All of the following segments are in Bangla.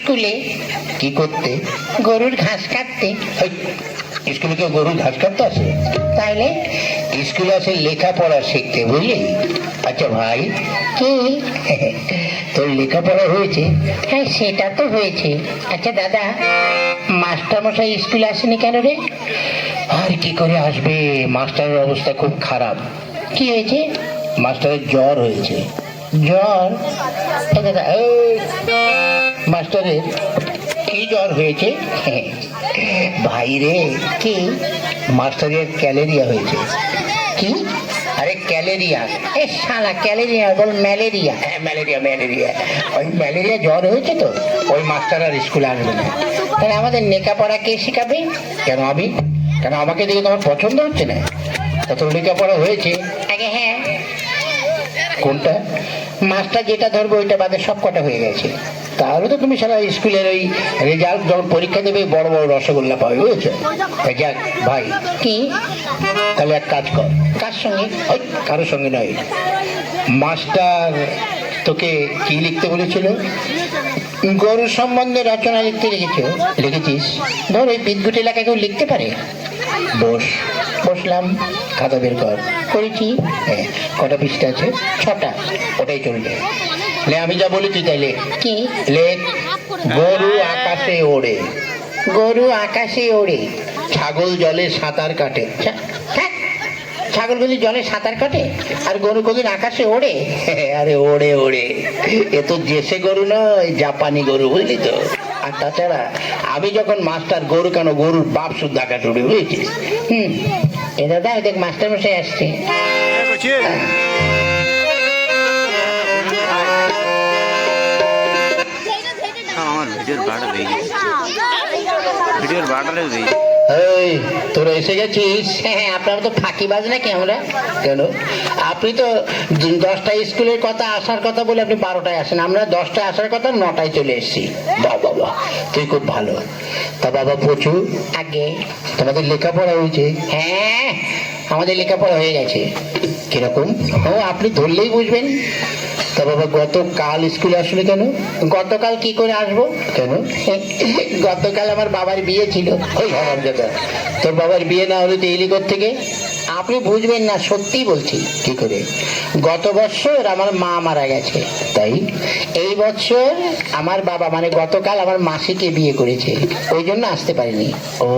স্কুলে। কি করতে? গরুর ঘাস কাটতে। স্কুলে কেউ গরুর ঘাস কাটতে আসে? তাইলে স্কুলে আসে লেখাপড়া শিখতে, বুঝলি? আচ্ছা ভাই, কি? তোর লেখাপড়া হয়েছে? হ্যাঁ, সেটা তো হয়েছে। আচ্ছা দাদা, মাস্টার মশাই স্কুলে আসেনি কেন রে? আর কি করে আসবে, মাস্টারের অবস্থা খুব খারাপ। কি হয়েছে? মাস্টারের জ্বর হয়েছে। জ্বর? এই দাদা, এই মাস্টারের কি জ্বর হয়েছে? ভাই রে, কি? মাস্টারের ক্যালেরিয়া হয়েছে। কি? আরে ক্যালেরিয়া। এ শালা, ক্যালেরিয়া বল ম্যালেরিয়া। হ্যাঁ, ম্যালেরিয়া ম্যালেরিয়া। ওই ম্যালেরিয়া জ্বর হয়েছে তো, ওই মাস্টার আর স্কুলে আসবে না। তাহলে আমাদের লেখাপড়া কে শেখাবে? কেন আমি? কেন আমাকে দেখে তোমার পছন্দ হচ্ছে না? কত লেখাপড়া হয়েছে? আগে হ্যাঁ, কোনটা? মাস্টার যেটা ধরবে ওইটা বাদে সব কটা হয়ে গেছে। তাহলে তো তুমি সারা স্কুলের ওই রেজাল্ট যখন পরীক্ষা দেবে বড় বড় রসগোল্লা পাবে, বুঝেছো? যাক ভাই, কি? তাহলে এক কাজ কর। কার সঙ্গে? ওই কারোর সঙ্গে নয়, মাস্টার তোকে কি লিখতে বলেছিল? গরু সম্বন্ধে রচনা লিখতে লিখেছো? লিখেছিস? ধর, ওই বিদ্যুৎ এলাকায় কেউ লিখতে পারে? বস। বসলাম। খাতা বের কর। করেছি। হ্যাঁ, কটা পৃষ্ঠা আছে? 6টা। ওটাই চলবে। লে, আমি যা বলেছি তাই লেখ। কি? লেখ, গরু আকাশে ওড়ে, গরু আকাশে ওড়ে, ছাগল জলে সাঁতার কাটে। হ্যাঁ, ছাগল যদি জলে সাঁতার কাটে আর গরু কোনদিন আকাশে ওড়ে? আরে ওড়ে ওড়ে, এ তো দেশে গরু নয়, জাপানি গরু, বুঝলি তো? আর তাছাড়া আমি যখন মাস্টার, গরু কেন, গরুর বাপ শুদ্ধ আকাশ উড়ে, বুঝেছিস? এ দাদা, দেখ মাস্টার মশাই আসছে। আমার ভিডিওর বাটা দিয়ে ভিডিওর বাটারে দিয়ে এই, তোরা এসে গেছিস? হ্যাঁ, আপনারা তো ফাঁকিবাজ নাকি? আমরা কেন? আপনি তো 10টায় স্কুলের কথা, আসার কথা বলে আপনি 12টায় আসেন। আমরা 10টায় আসার কথা 9টায় চলে এসেছি। বাহ বাবা, তুই খুব ভালো। তা বাবা পচু, আগে তোমাদের লেখাপড়া হয়েছে? হ্যাঁ, আমাদের লেখাপড়া হয়ে গেছে। কিরকম? ও, আপনি ধরলেই বুঝবেন। তা বাবা গতকাল স্কুলে আসলে কেন? গতকাল কি করে আসবো? কেন? গতকাল আমার বাবার বিয়ে ছিল। ওই হারামজাদা, তোর বাবার বিয়ে না হলে তো এলি থেকে? আপনি বুঝবেন না, সত্যি বলছি। কি করে? গত বছর আমার মা মারা গেছে, তাই এই বছর আমার বাবা, মানে গতকাল আমার মাসিকে বিয়ে করেছে, ওই জন্য আসতে পারিনি। ও,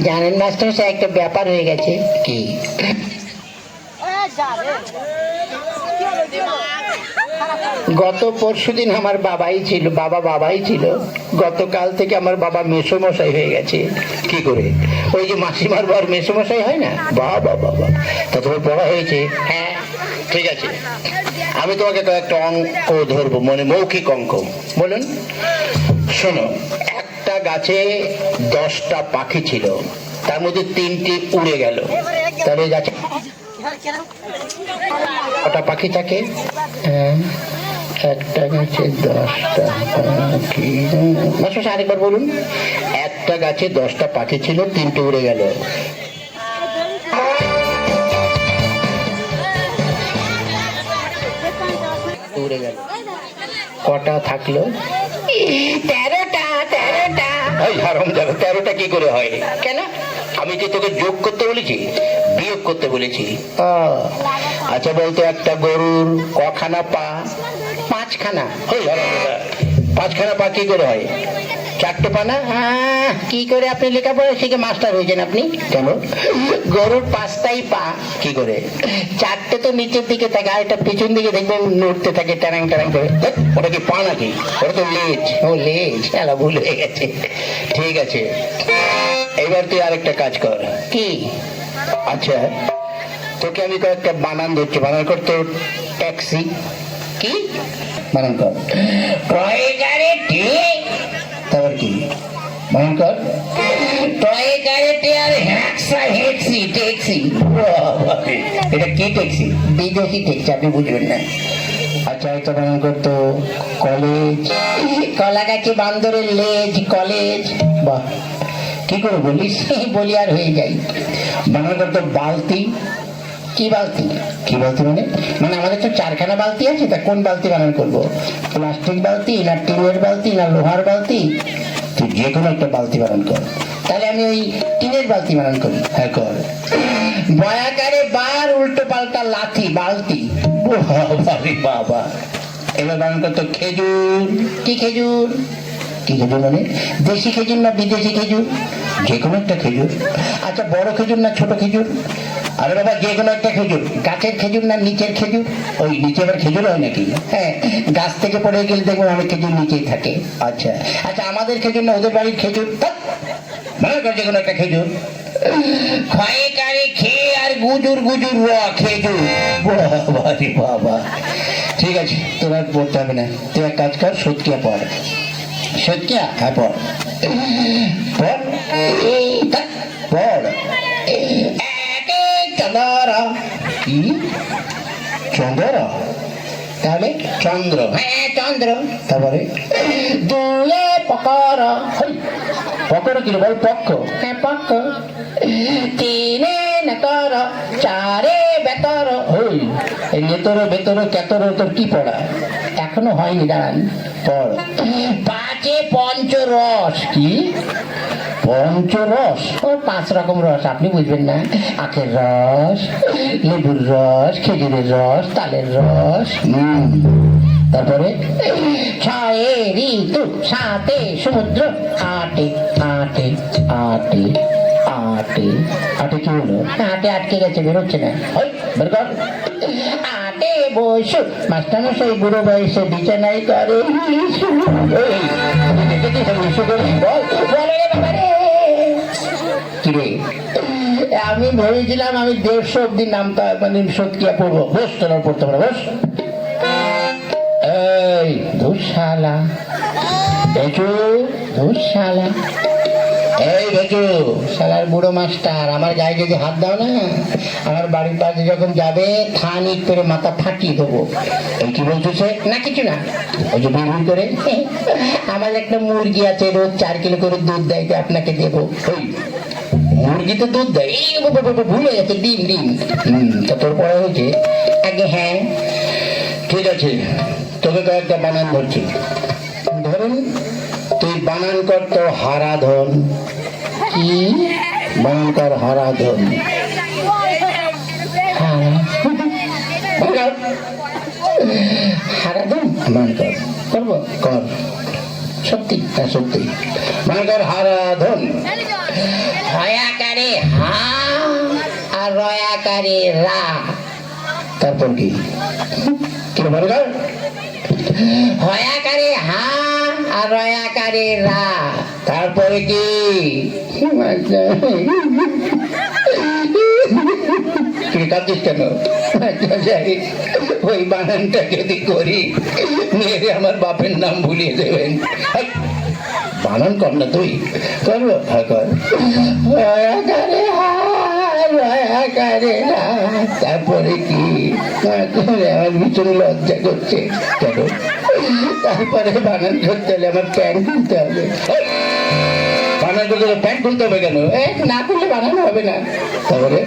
জানেন মাস্টার সাহেব, একটা ব্যাপার হয়ে গেছে। কি? গত পরশুদিন আমার বাবাই ছিল, গতকাল থেকে আমার বাবা মেসোমশাই হয়ে গেছে। কি করে? ওই যে মাসিমার বর মেসোমশাই হয় না? বাহ বাহ বাহ বাহ। তা তোমার পড়া হয়েছে? হ্যাঁ। ঠিক আছে, আমি তোমাকে কয়েকটা অঙ্ক ধরবো, মানে মৌখিক অঙ্ক। বলুন। শোনো, একটা গাছে 10টা পাখি ছিল, তার মধ্যে 3টি উড়ে গেল, তাহলে এই গাছে কটা পাখি থাকে? একটা গাছে 10টা পাখি। মাস্টার আরেকবার বলুন। একটা গাছে 10টা পাখি ছিল, 3টে উড়ে গেল। উড়ে গেল, কটা থাকলো? 13টা। ওই হারামজাদা, 13টা কি করে হয়? কেন? আমি কি তোকে যোগ করতে বলেছি, বিয়োগ করতে বলেছি? আচ্ছা বলতো, একটা গরুর কখানা পা? 5খানা। ওই হারামজাদা, 5খানা পা কি করে হয়? 4টে পা না? কি করে আপনি লেখাপড়া শিখে মাস্টার হয়েছেন আপনি? কেন? গরুর 5টাই পা। কি করে? 4টে তো নিচের দিকে থাকে, আর একটা পিছন দিকে দেখবেন নড়তে থাকে টানাং টানাং করে। ওটা কি পা নাকি? ওটা তো লেজ। ও লেজ, খেলা ভুল হয়ে গেছে। ঠিক আছে, এবার তুই আরেকটা কাজ কর। কি? আচ্ছা, তোকে আমি কয়েকটা বানান ধরছি, বানান কর তো। ট্যাক্সি। কি? বানান কর। টয়গারে টে। তারপর কি? বানান কর। টয়গারে টে আর হ্যাক্সা হেক্সি ট্যাক্সি। এটা কি ট্যাক্সি? বিদেশি ট্যাক্সি, আপনি বুঝবেন না। আচ্ছা, এটা বানান কর তো। কলেজ। কলা গাছে বান্দরের লেজ, কলেজ। বাহ, কি করে বলিস? বলি আর হয়ে যাই। বানান কর তো। বালতি। কি বালতি? কি বালতি মানে? মানে আমাদের তো 4খানা বালতি আছে, তা কোন বালতি বানান করবো? প্লাস্টিক বালতি না টিনের বালতি না লোহার বালতি? তুই যে কোনো একটা বালতি বানান কর। তাহলে আমি ওই টিনের বালতি বানান করি। হ্যাঁ কর। বয়াকারে বার উল্টো পাল্টা লাথি বালতি। বাবা বাবা। এবার বানান করতো খেজুর। কি খেজুর? কি খেজুর মানে? দেশি খেজুর না বিদেশি খেজুর? যে কোনো একটা খেজুর। আচ্ছা বড় খেজুর না ছোট খেজুর? আরে বাবা যে কোনো একটা খেজুর। গাছের খেজুর না নিচের খেজুর? ওই নিচে আবার খেজুর হয় নাকি? হ্যাঁ, গাছ থেকে পড়ে গেলে দেখবো অনেক খেজুর নিচেই থাকে। আচ্ছা আচ্ছা, আমাদের খেজুর না ওদের বাড়ির খেজুর? মনে কর যে কোনো একটা খেজুর। খয়ে কারে খেয়ে আর গুজুর গুজুর র খেজুর। বাবা রে বাবা। ঠিক আছে, তোর আর পড়তে হবে না। তুই এক কাজ কর, সত্যিয়া পড়। সত্যিয়া? হ্যাঁ পড় পড় পড়। চন্দ্র। কি চন্দ্র? তাহলে চন্দ্র। হ্যাঁ চন্দ্র। তারপরে দুয়ে পকর। পকর কি বল? পক্ষ। হ্যাঁ পক্ষ। তিনে নেতর, চারে বেতর। ওই নেতর বেতর কেতর তোর কি পড়া? এখনো হয়নি, দাঁড়ান পড়। পাঁচে পঞ্চরস। কি পঞ্চরস? ও 5 রকম রস, আপনি বুঝবেন না। আখের রস, লেবুর রস, খেজুরের রস, তালের রস। তারপরে 6 ঋতু, 7 সমুদ্র, 8 8 8 8 8 কি হলো? 8 আটকে গেছে, বেরোচ্ছে না। ওই বের কর। 8 বসু, মাস্টারমশাই বুড়ো বয়সে বিছানায় করে। কিরে, আমি ভেবেছিলাম আমি 150 অব্দি নামটা মানে সত্যিয়া পড়বো। বস, তোরা পড়তে পারো, বস। এই ধুসালা বেচু, ধুসালা। এই বেচু, শালার বুড়ো মাস্টার, আমার গায়ে যদি হাত দাও না, আমার বাড়ির পাশে যখন যাবে থান ইট করে মাথা ফাটিয়ে দেবো। এই কি বলতেছে? না কিছু না। ওই যে বিড়বিড় করে, আমার একটা মুরগি আছে, রোজ 4 কিলো করে দুধ দেয়, তো আপনাকে দেবো। ওই মুরগি তো দুধ দেয়? এই ভুলে যাচ্ছে, ডিম ডিম। তা তোর পড়া হয়েছে? আগে হ্যাঁ। ঠিক আছে, তোকে কয়েকটা বানান ধরছি। ধরুন, তুই বানান কর তো হারাধন। কি বানান কর? হারাধন। হারাধন বানান কর। করবো? কর। সত্যি? হ্যাঁ সত্যি। বানান কর হারাধন। হয়াকারে হা আর রয়াকারে রা। তারপর কি? কি মনে কর? হয়াকারে হা আর রয়াকারে রা। তারপরে কি? কাঁদিস কেন? ওই বানানটা যদি করি, মেয়েরে আমার বাপের নাম ভুলিয়ে দেবেন। বানান কর না তুই। করবো? হ্যাঁ কর। হয়াকারে হা, রয়াকারে রা। তারপরে কি? আমার ভীষণ লজ্জা করছে। কেন? তারপরে বানান করতে হলে আমার প্যান্ট খুলতে হবে। বানান করতে হলে প্যান্ট খুলতে হবে কেন? না খুললে বানানো হবে না। তারপরে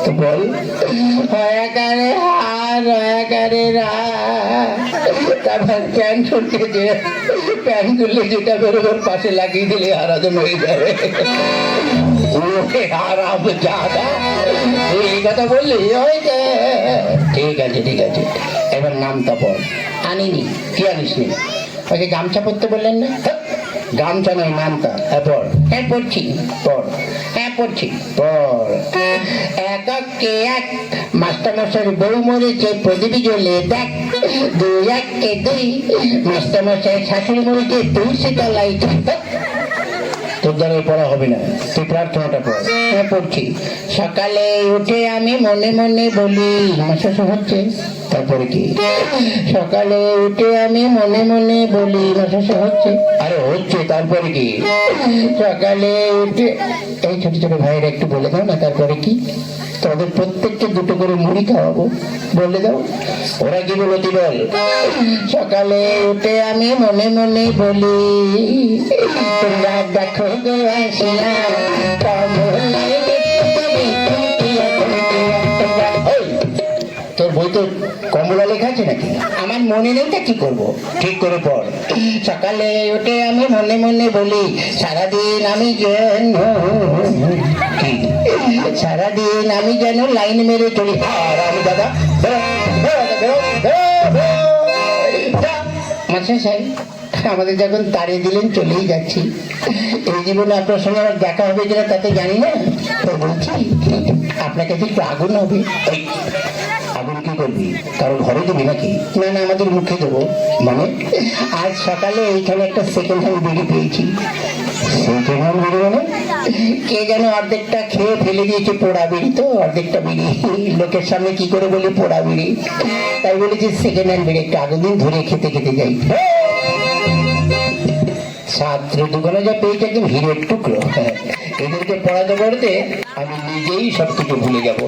তো বল। হয়াকারে হার, রয়াকারে রা। তারপর প্যান্ট খুলতে যে প্যান্ট খুললে যেটা বেরোবার পাশে লাগিয়ে দিলে আরাধন হয়ে যাবে। আরাম জাদা, এই কথা বললি হয়েছে। ঠিক আছে ঠিক আছে, এবার নামটা পড়। আনিনি? কি আনিস নি? ওকে গামছা পরতে বললেন না? গামছা নয়, নামটা। হ্যাঁ পড়। হ্যাঁ পড়ছি। পড়। হ্যাঁ পড়ছি। পড়। এককে এক, মাস্টারমশাইয়ের বউ মরেছে, প্রদীপী জ্বলে দেখ। 2 1 2, মাস্টারমশাইয়ের শাশুড়ি মরেছে, তুলসী তলায়। তোর দ্বারা পড়া হবে না, তুই প্রার্থনাটা পড়। হ্যাঁ পড়ছি। সকালে উঠে আমি মনে মনে বলি, মাসা হচ্ছে। তারপরে কি? সকালে উঠে আমি মনে মনে বলি, মাসা হচ্ছে। আরে হচ্ছে, তারপরে কি? সকালে উঠে, এই ছোট ছোট ভাইয়েরা একটু বলে দাও না তারপরে কি? তোদের প্রত্যেককে 2টো করে মুড়ি খাওয়াবো, বলে দাও। ওরা কি বলো তুই বল। সকালে উঠে আমি মনে মনে বলি, তোমরা দেখো গো আসিয়া, কমলে দেখতে ফর্মুলা লেখা আছে নাকি? আমার মনে নেই, তা কি করবো? ঠিক করে পড়। সকালে উঠে আমি মনে মনে বলি, সারাদিন আমি যেন কি? সারাদিন আমি যেন লাইন মেরে চলি। আর আমি দাদা মাস্টার সাহেব, আমাদের যখন তাড়িয়ে দিলেন চলেই যাচ্ছি। এই জীবনে আপনার সঙ্গে আমার দেখা হবে কিনা তাতে জানি না, তো বলছি আপনার কাছে একটু আগুন হবে। ওই, আগুন কি করবি? কারো ঘরে দিবি নাকি? না না, আমাদের মুখে দেবো। মানে আজ সকালে এইখানে একটা সেকেন্ড হ্যান্ড বিড়ি পেয়েছি। সেকেন্ড হ্যান্ড বিড়ি মানে? কে যেন অর্ধেকটা খেয়ে ফেলে দিয়েছে, পোড়া বিড়ি তো, অর্ধেকটা বিড়ি লোকের সামনে কি করে বলি পোড়া বিড়ি, তাই বলেছি সেকেন্ড হ্যান্ড বিড়ি একটু আগুন দিন ধরে খেতে খেতে যাই। ছাত্র দোকানে যা পেয়েছে একদম হিরের টুকরো। এদেরকে পড়াতে পড়তে আমি নিজেই সবকিছু ভুলে যাবো।